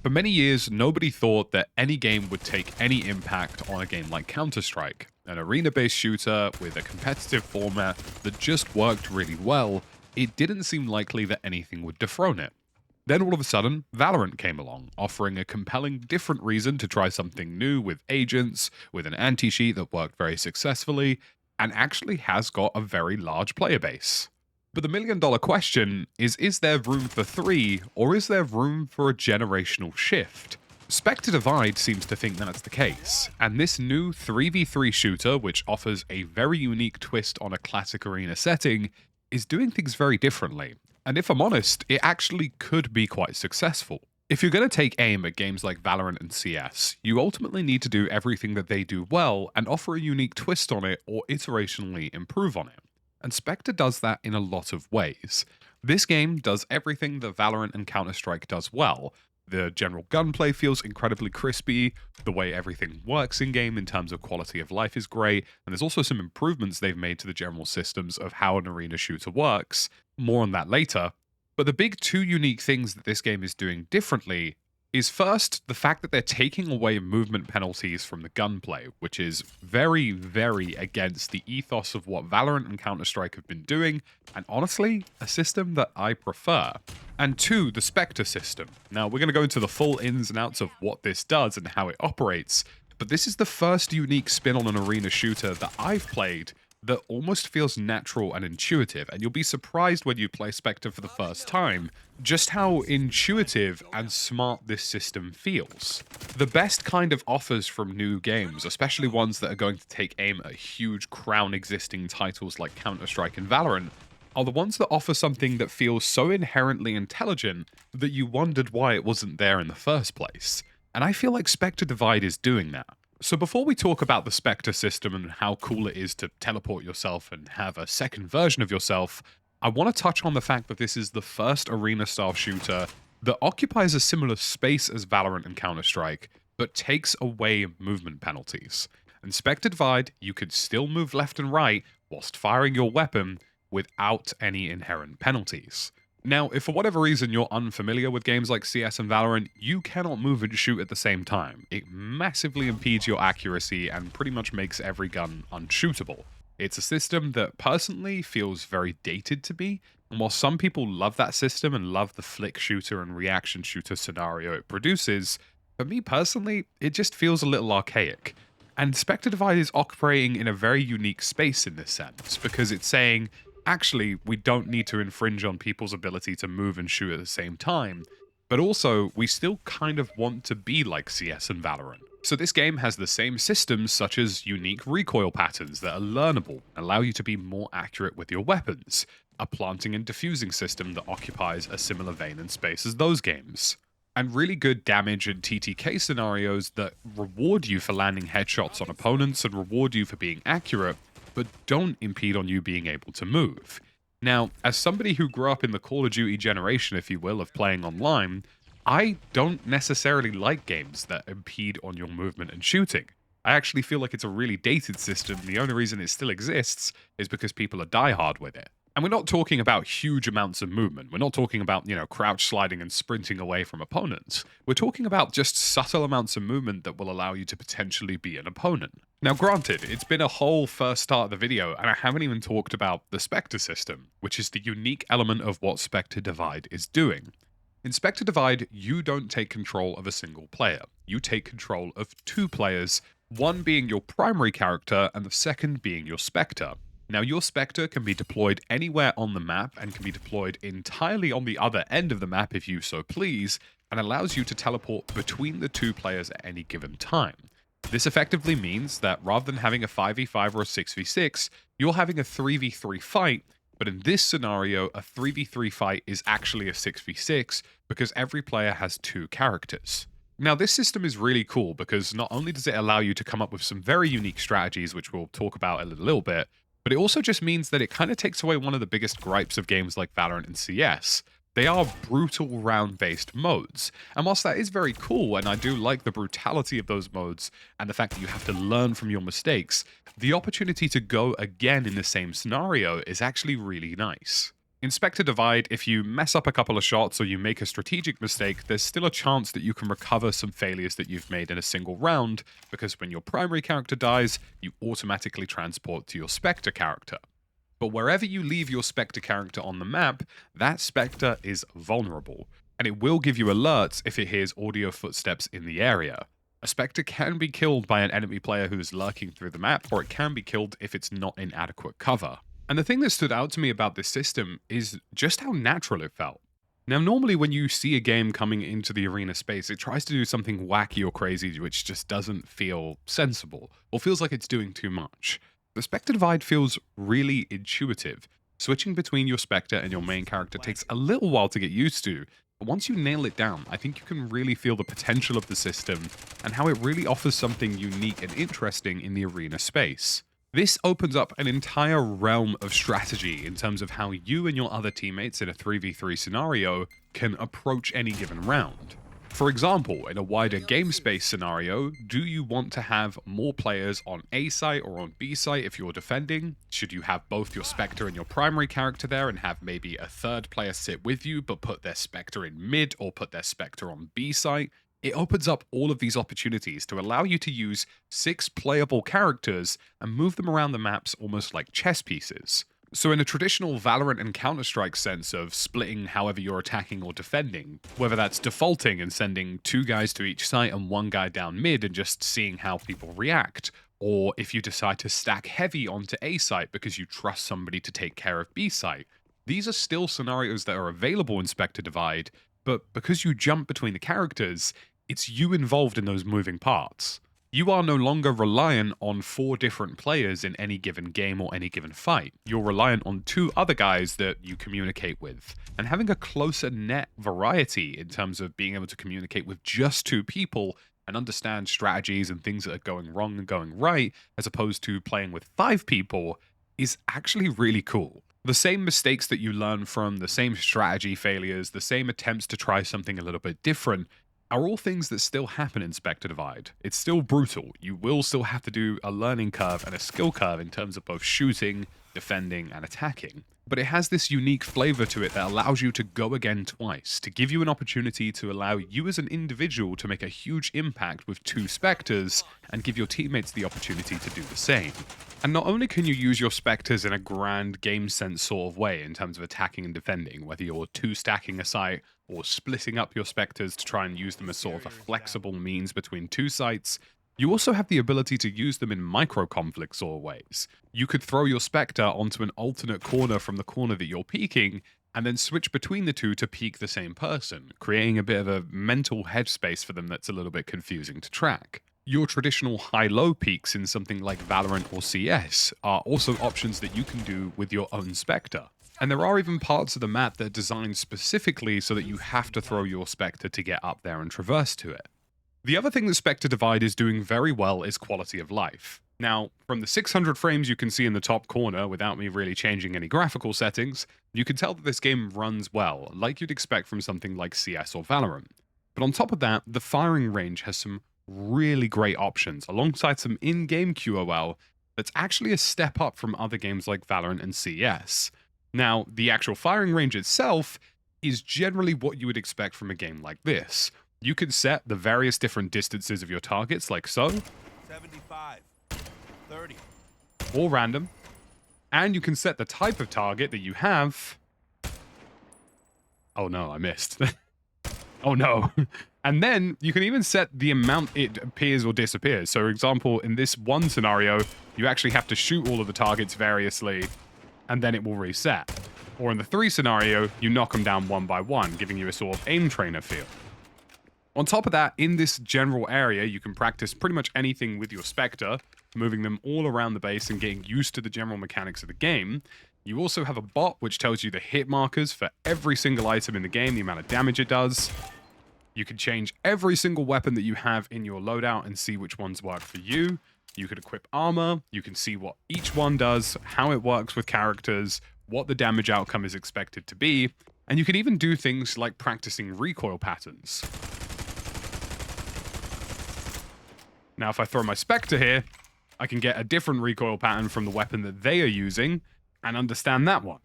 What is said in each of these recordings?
For many years, nobody thought that any game would take any impact on a game like Counter Strike, an arena-based shooter with a competitive format that just worked really well. It didn't seem likely that anything would dethrone it. Then all of a sudden, Valorant came along, offering a compelling different reason to try something new with agents, with an anti-cheat that worked very successfully, and actually has got a very large player base. But the million-dollar question is there room for three, or is there room for a generational shift? Spectre Divide seems to think that's the case, and this new 3v3 shooter, which offers a very unique twist on a classic arena setting, is doing things very differently. And if I'm honest, it actually could be quite successful. If you're going to take aim at games like Valorant and CS, you ultimately need to do everything that they do well and offer a unique twist on it or iterationally improve on it. And Spectre does that in a lot of ways. This game does everything that Valorant and Counter Strike does well. The general gunplay feels incredibly crispy, the way everything works in-game in terms of quality of life is great, and there's also some improvements they've made to the general systems of how an arena shooter works. More on that later. But the big two unique things that this game is doing differently is first, the fact that they're taking away movement penalties from the gunplay, which is very, very against the ethos of what Valorant and Counter-Strike have been doing, and honestly, a system that I prefer. And two, the Spectre system. Now, we're going to go into the full ins and outs of what this does and how it operates, but this is the first unique spin on an arena shooter that I've played that almost feels natural and intuitive, and you'll be surprised when you play Spectre for the first time, just how intuitive and smart this system feels. The best kind of offers from new games, especially ones that are going to take aim at huge crown existing titles like Counter-Strike and Valorant, are the ones that offer something that feels so inherently intelligent that you wondered why it wasn't there in the first place. And I feel like Spectre Divide is doing that. So before we talk about the Spectre system and how cool it is to teleport yourself and have a second version of yourself, I want to touch on the fact that this is the first arena-style shooter that occupies a similar space as Valorant and Counter-Strike, but takes away movement penalties. In Spectre Divide, you could still move left and right whilst firing your weapon without any inherent penalties. Now, if for whatever reason you're unfamiliar with games like CS and Valorant, you cannot move and shoot at the same time. It massively impedes your accuracy and pretty much makes every gun unshootable. It's a system that personally feels very dated to me, and while some people love that system and love the flick shooter and reaction shooter scenario it produces, for me personally, it just feels a little archaic. And Spectre Divide is operating in a very unique space in this sense, because it's saying, actually, we don't need to infringe on people's ability to move and shoot at the same time, but also, we still kind of want to be like CS and Valorant. So this game has the same systems such as unique recoil patterns that are learnable, allow you to be more accurate with your weapons, a planting and diffusing system that occupies a similar vein and space as those games, and really good damage and TTK scenarios that reward you for landing headshots on opponents and reward you for being accurate, but don't impede on you being able to move. Now, as somebody who grew up in the Call of Duty generation, if you will, of playing online, I don't necessarily like games that impede on your movement and shooting. I actually feel like it's a really dated system. The only reason it still exists is because people are diehard with it. And we're not talking about huge amounts of movement. We're not talking about, crouch sliding and sprinting away from opponents. We're talking about just subtle amounts of movement that will allow you to potentially be an opponent. Now, granted, it's been a whole first start of the video, and I haven't even talked about the Spectre system, which is the unique element of what Spectre Divide is doing. In Spectre Divide, you don't take control of a single player. You take control of two players, one being your primary character and the second being your Spectre. Now, your Spectre can be deployed anywhere on the map and can be deployed entirely on the other end of the map if you so please, and allows you to teleport between the two players at any given time. This effectively means that rather than having a 5v5 or a 6v6, you're having a 3v3 fight, but in this scenario, a 3v3 fight is actually a 6v6 because every player has two characters. Now, this system is really cool because not only does it allow you to come up with some very unique strategies, which we'll talk about in a little bit, but it also just means that it kind of takes away one of the biggest gripes of games like Valorant and CS. They are brutal round-based modes, and whilst that is very cool, and I do like the brutality of those modes, and the fact that you have to learn from your mistakes, the opportunity to go again in the same scenario is actually really nice. In Spectre Divide, if you mess up a couple of shots or you make a strategic mistake, there's still a chance that you can recover some failures that you've made in a single round, because when your primary character dies, you automatically transport to your Spectre character. But wherever you leave your Spectre character on the map, that Spectre is vulnerable, and it will give you alerts if it hears audio footsteps in the area. A Spectre can be killed by an enemy player who is lurking through the map, or it can be killed if it's not in adequate cover. And the thing that stood out to me about this system is just how natural it felt. Now, normally when you see a game coming into the arena space, it tries to do something wacky or crazy which just doesn't feel sensible, or feels like it's doing too much. The Spectre Divide feels really intuitive. Switching between your Spectre and your main character takes a little while to get used to, but once you nail it down, I think you can really feel the potential of the system and how it really offers something unique and interesting in the arena space. This opens up an entire realm of strategy in terms of how you and your other teammates in a 3v3 scenario can approach any given round. For example, in a wider game space scenario, do you want to have more players on A site or on B site if you're defending? Should you have both your Spectre and your primary character there and have maybe a third player sit with you but put their Spectre in mid or put their Spectre on B site? It opens up all of these opportunities to allow you to use 6 playable characters and move them around the maps almost like chess pieces. So in a traditional Valorant and Counter Strike sense of splitting however you're attacking or defending, whether that's defaulting and sending 2 guys to each site and 1 guy down mid and just seeing how people react, or if you decide to stack heavy onto A site because you trust somebody to take care of B site, these are still scenarios that are available in Spectre Divide, but because you jump between the characters, it's you involved in those moving parts. You are no longer reliant on 4 different players in any given game or any given fight. You're reliant on 2 other guys that you communicate with. And having a closer net variety in terms of being able to communicate with just 2 people and understand strategies and things that are going wrong and going right, as opposed to playing with 5 people, is actually really cool. The same mistakes that you learn from, the same strategy failures, the same attempts to try something a little bit different, are all things that still happen in Spectre Divide. It's still brutal. You will still have to do a learning curve and a skill curve in terms of both shooting, defending, and attacking. But it has this unique flavor to it that allows you to go again twice, to give you an opportunity to allow you as an individual to make a huge impact with 2 Spectres, and give your teammates the opportunity to do the same. And not only can you use your Spectres in a grand game sense sort of way in terms of attacking and defending, whether you're 2 stacking a site or splitting up your Spectres to try and use them as sort of a flexible means between 2 sites, you also have the ability to use them in micro-conflict sort of ways. You could throw your Spectre onto an alternate corner from the corner that you're peeking, and then switch between the 2 to peek the same person, creating a bit of a mental headspace for them that's a little bit confusing to track. Your traditional high-low peaks in something like Valorant or CS are also options that you can do with your own Spectre. And there are even parts of the map that are designed specifically so that you have to throw your Spectre to get up there and traverse to it. The other thing that Spectre Divide is doing very well is quality of life. Now, from the 600 frames you can see in the top corner without me really changing any graphical settings, you can tell that this game runs well, like you'd expect from something like CS or Valorant. But on top of that, the firing range has some really great options, alongside some in-game QOL that's actually a step up from other games like Valorant and CS. Now, the actual firing range itself is generally what you would expect from a game like this. You can set the various different distances of your targets like so. 75, 30. Or random. And you can set the type of target that you have. Oh no, I missed. Oh no. And then you can even set the amount it appears or disappears. So for example, in this one scenario, you actually have to shoot all of the targets variously, and then it will reset. Or in the 3 scenario, you knock them down one by one, giving you a sort of aim trainer feel. On top of that, in this general area, you can practice pretty much anything with your Spectre, moving them all around the base and getting used to the general mechanics of the game. You also have a bot which tells you the hit markers for every single item in the game, the amount of damage it does. You can change every single weapon that you have in your loadout and see which ones work for you. You could equip armor, you can see what each one does, how it works with characters, what the damage outcome is expected to be, and you can even do things like practicing recoil patterns. Now, if I throw my Spectre here, I can get a different recoil pattern from the weapon that they are using and understand that one.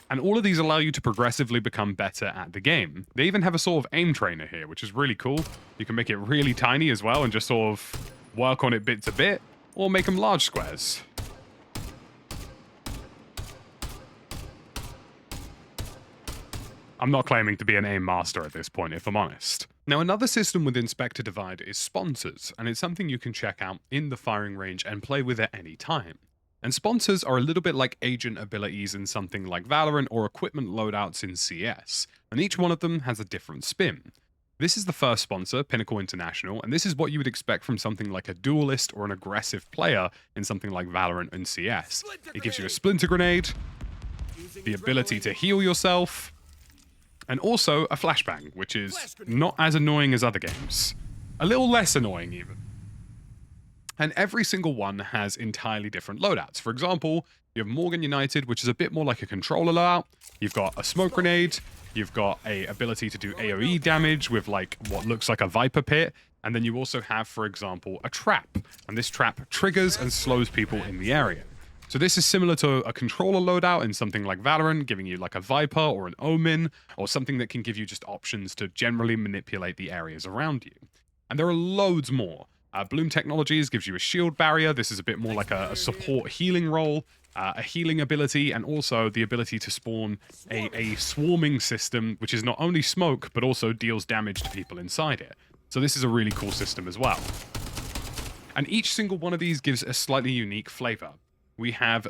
And all of these allow you to progressively become better at the game. They even have a sort of aim trainer here, which is really cool. You can make it really tiny as well and just sort of work on it bit to bit, or make them large squares. I'm not claiming to be an aim master at this point, if I'm honest. Now, another system within Spectre Divide is sponsors, and it's something you can check out in the firing range and play with at any time. And sponsors are a little bit like agent abilities in something like Valorant or equipment loadouts in CS, and each one of them has a different spin. This is the first sponsor, Pinnacle International, and this is what you would expect from something like a duelist or an aggressive player in something like Valorant and CS. It gives you a splinter grenade, the ability to heal yourself, and also a flashbang, which is not as annoying as other games. A little less annoying, even. And every single one has entirely different loadouts. For example, you have Morgan United, which is a bit more like a controller loadout. You've got a smoke grenade. You've got a ability to do AoE damage with like what looks like a Viper pit. And then you also have, for example, a trap. And this trap triggers and slows people in the area. So this is similar to a controller loadout in something like Valorant, giving you like a Viper or an Omen, or something that can give you just options to generally manipulate the areas around you. And there are loads more. Bloom Technologies gives you a shield barrier. This is a bit more like a support healing role, a healing ability, and also the ability to spawn a swarming system, which is not only smoke, but also deals damage to people inside it. So this is a really cool system as well. And each single one of these gives a slightly unique flavor. We have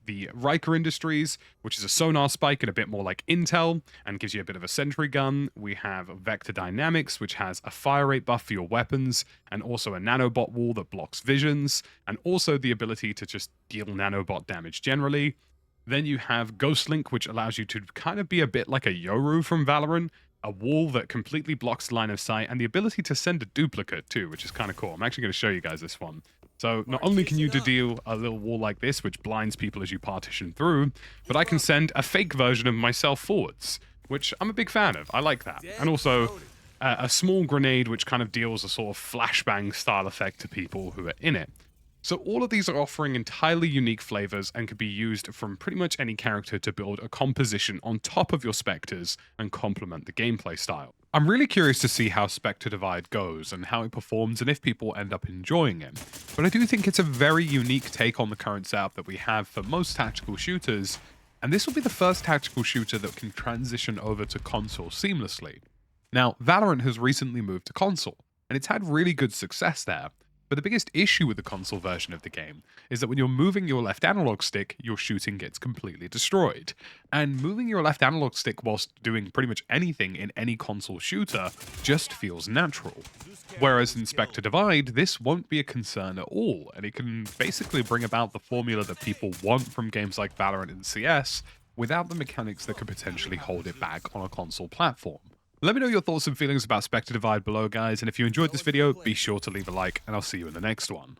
the Riker Industries, which is a sonar spike and a bit more like Intel, and gives you a bit of a sentry gun. We have Vector Dynamics, which has a fire rate buff for your weapons, and also a nanobot wall that blocks visions, and also the ability to just deal nanobot damage generally. Then you have Ghostlink, which allows you to kind of be a bit like a Yoru from Valorant, a wall that completely blocks line of sight, and the ability to send a duplicate too, which is kind of cool. I'm actually going to show you guys this one. So not only can you deal a little wall like this, which blinds people as you partition through, but I can send a fake version of myself forwards, which I'm a big fan of. I like that. And also a small grenade, which kind of deals a sort of flashbang style effect to people who are in it. So all of these are offering entirely unique flavors and can be used from pretty much any character to build a composition on top of your Spectres and complement the gameplay style. I'm really curious to see how Spectre Divide goes and how it performs and if people end up enjoying it. But I do think it's a very unique take on the current setup that we have for most tactical shooters, and this will be the first tactical shooter that can transition over to console seamlessly. Now, Valorant has recently moved to console, and it's had really good success there. But the biggest issue with the console version of the game is that when you're moving your left analog stick, your shooting gets completely destroyed. And moving your left analog stick whilst doing pretty much anything in any console shooter just feels natural. Whereas in Spectre Divide, this won't be a concern at all, and it can basically bring about the formula that people want from games like Valorant and CS without the mechanics that could potentially hold it back on a console platform. Let me know your thoughts and feelings about Spectre Divide below, guys, and if you enjoyed this video, be sure to leave a like, and I'll see you in the next one.